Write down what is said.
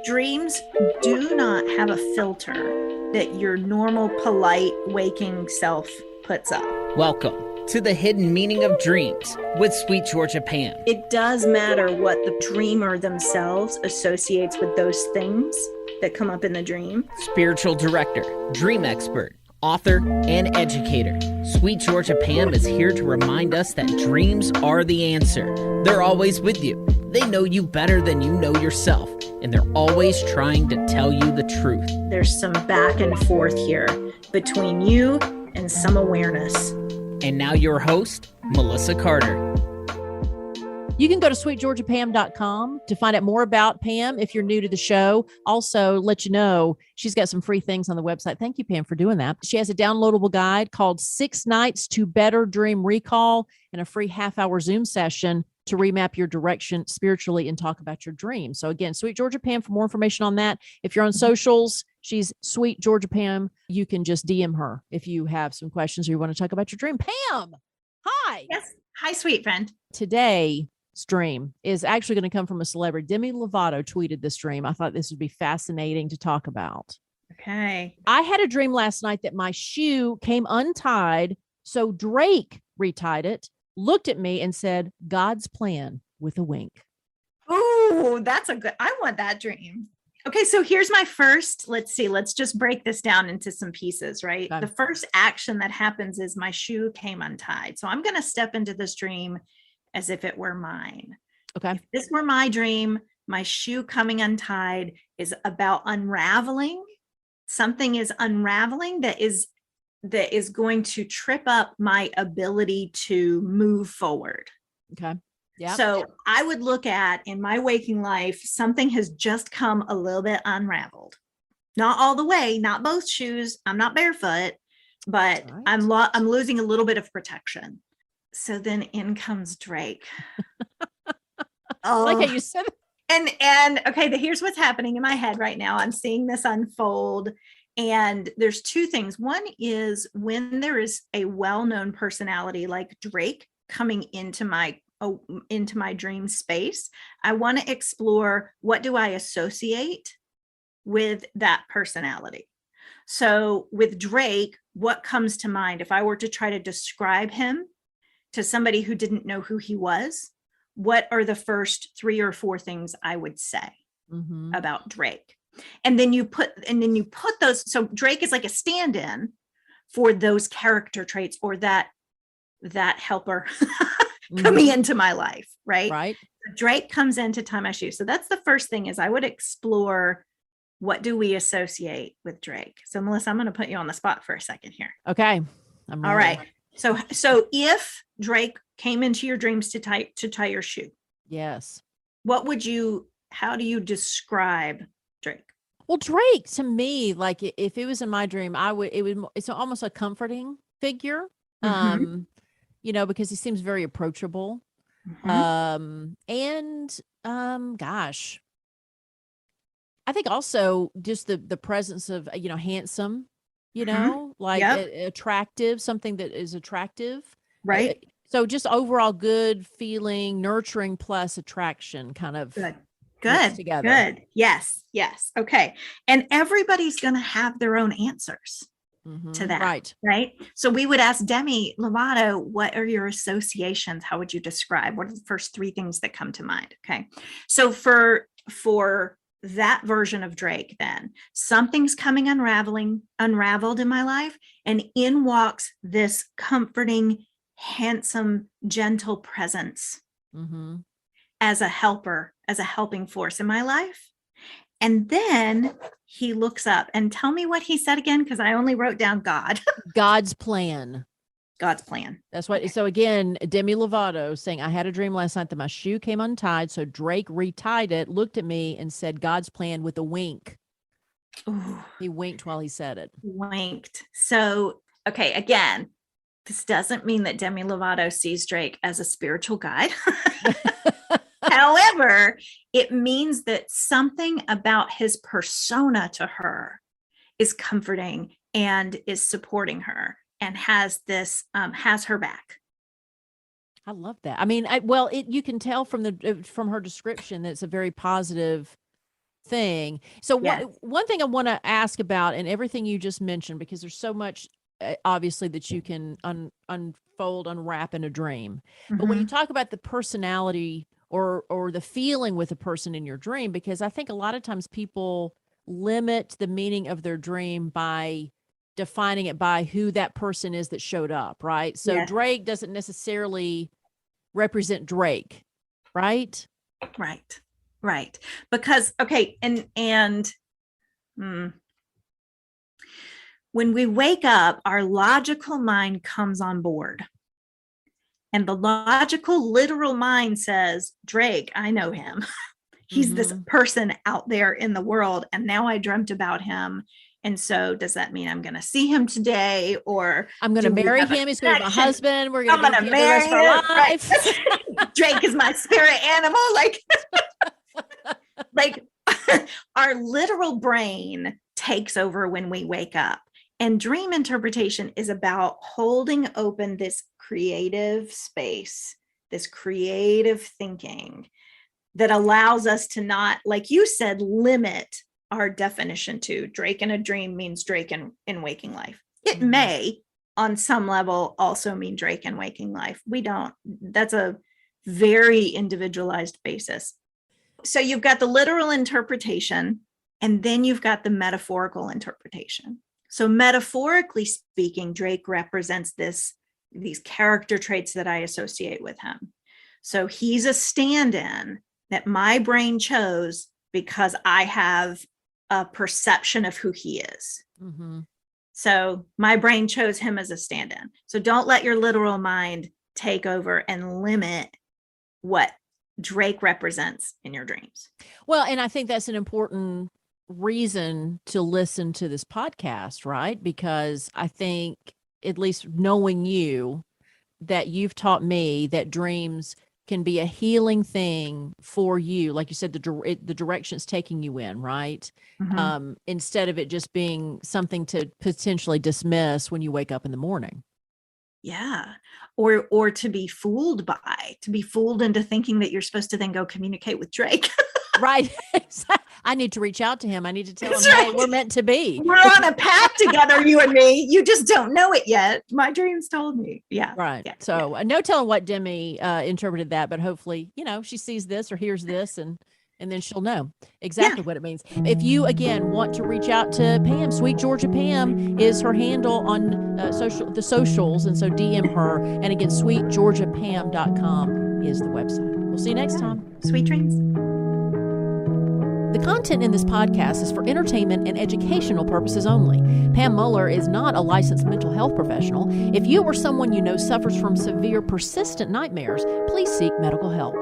Dreams do not have a filter that your normal, polite, waking self puts up. Welcome to the hidden meaning of dreams with Sweet Georgia Pam. It does matter what the dreamer themselves associates with those things that come up in the dream. Spiritual director, dream expert, author, and educator, Sweet Georgia Pam is here to remind us that dreams are the answer. They're always with you. They know you better than you know yourself, and they're always trying to tell you the truth. There's some back and forth here between you and some awareness. And now your host, Melissa Carter. You can go to sweetgeorgiapam.com to find out more about Pam if you're new to the show. Also, let you know she's got some free things on the website. Thank you, Pam, for doing that. She has a downloadable guide called 6 Nights to Better Dream Recall and a free half-hour Zoom session to remap your direction spiritually and talk about your dreams. So again, Sweet Georgia Pam for more information on that. If you're on socials, she's Sweet Georgia Pam. You can just DM her if you have some questions or you want to talk about your dream. Pam, hi. Yes. Hi, sweet friend. Today's dream is actually going to come from a celebrity. Demi Lovato tweeted this dream. I thought this would be fascinating to talk about. Okay. I had a dream last night that my shoe came untied. So Drake retied it, looked at me and said, "God's plan," with a wink. Oh, that's a good, I want that dream. Okay. So here's my first, let's just break this down into some pieces, right? Okay. The first action that happens is my shoe came untied. So I'm going to step into this dream as if it were mine. Okay. If this were my dream, my shoe coming untied is about unraveling. Something is unraveling that is going to trip up my ability to move forward. Okay. Yeah. So I would look at in my waking life, something has just come a little bit unraveled. Not all the way, not both shoes. I'm not barefoot, but Right. I'm losing a little bit of protection. So then in comes Drake. Like how you said it. And okay, here's what's happening in my head right now. I'm seeing this unfold. And there's two things. One is when there is a well-known personality like Drake coming into my dream space, I want to explore, what do I associate with that personality? So with Drake, what comes to mind if I were to try to describe him to somebody who didn't know who he was? What are the first 3 or 4 things I would say about Drake? And then you put those. So Drake is like a stand-in for those character traits or that helper coming into my life, right? Right. Drake comes in to tie my shoes. So that's the first thing, is I would explore, what do we associate with Drake? So Melissa, I'm going to put you on the spot for a second here. Okay. I'm ready. All right. So if Drake came into your dreams to tie your shoe, Yes. how do you describe Drake? Well, Drake to me, like if it was in my dream, it's almost a comforting figure. Because he seems very approachable. Gosh, I think also just the presence of, handsome, attractive, something that is attractive. Right. So just overall good feeling, nurturing plus attraction kind of Good. together. Good. Yes. Okay. And everybody's going to have their own answers to that. Right. So we would ask Demi Lovato, what are your associations? How would you describe? What are the first 3 things that come to mind? Okay. So for that version of Drake, then something's coming unraveled in my life, and in walks this comforting, handsome, gentle presence as a helper, as a helping force in my life. And then he looks up, and tell me what he said again, because I only wrote down God. God's plan. God's plan. That's what. So again, Demi Lovato saying, "I had a dream last night that my shoe came untied. So Drake retied it, looked at me and said, 'God's plan,' with a wink." Ooh. He winked while he said it. Winked. So, okay. Again, this doesn't mean that Demi Lovato sees Drake as a spiritual guide. However, it means that something about his persona to her is comforting and is supporting her and has her back. I love that. I mean, you can tell from her description that it's a very positive thing. So Yes. one thing I want to ask about, and everything you just mentioned, because there's so much obviously that you can unfold, unwrap in a dream. But when you talk about the personality or the feeling with a person in your dream, because I think a lot of times people limit the meaning of their dream by defining it by who that person is that showed up, right? So Yes. Drake doesn't necessarily represent Drake, right? Right. Because, okay, and when we wake up, our logical mind comes on board. And the logical, literal mind says, Drake, I know him. He's this person out there in the world. And now I dreamt about him. And so does that mean I'm going to see him today? Or I'm going to marry him. He's going to be my husband. We're going to be together the rest of our life. Right. Drake is my spirit animal. Like our literal brain takes over when we wake up. And dream interpretation is about holding open this creative space, this creative thinking that allows us to not, like you said, limit our definition to Drake in a dream means Drake in waking life. It may, on some level, also mean Drake in waking life. We don't. That's a very individualized basis. So you've got the literal interpretation, and then you've got the metaphorical interpretation. So metaphorically speaking, Drake represents these character traits that I associate with him. So he's a stand-in that my brain chose because I have a perception of who he is. So my brain chose him as a stand-in. So don't let your literal mind take over and limit what Drake represents in your dreams. Well, and I think that's an important reason to listen to this podcast, right? Because I think, at least knowing you, that you've taught me that dreams can be a healing thing for you. Like you said, the direction it's taking you in, right? Instead of it just being something to potentially dismiss when you wake up in the morning. Yeah. Or to be fooled into thinking that you're supposed to then go communicate with Drake. Right. I need to reach out to him. I need to tell him, right. Hey, we're meant to be. We're on a path together, you and me. You just don't know it yet. My dreams told me. Yeah. Right. Yeah. So no telling what Demi interpreted that, but hopefully, she sees this or hears this and then she'll know exactly what it means. If you, again, want to reach out to Pam, Sweet Georgia Pam is her handle on the socials. And so DM her. And again, sweetgeorgiapam.com is the website. We'll see you next time. Sweet dreams. The content in this podcast is for entertainment and educational purposes only. Pam Muller is not a licensed mental health professional. If you or someone you know suffers from severe, persistent nightmares, please seek medical help.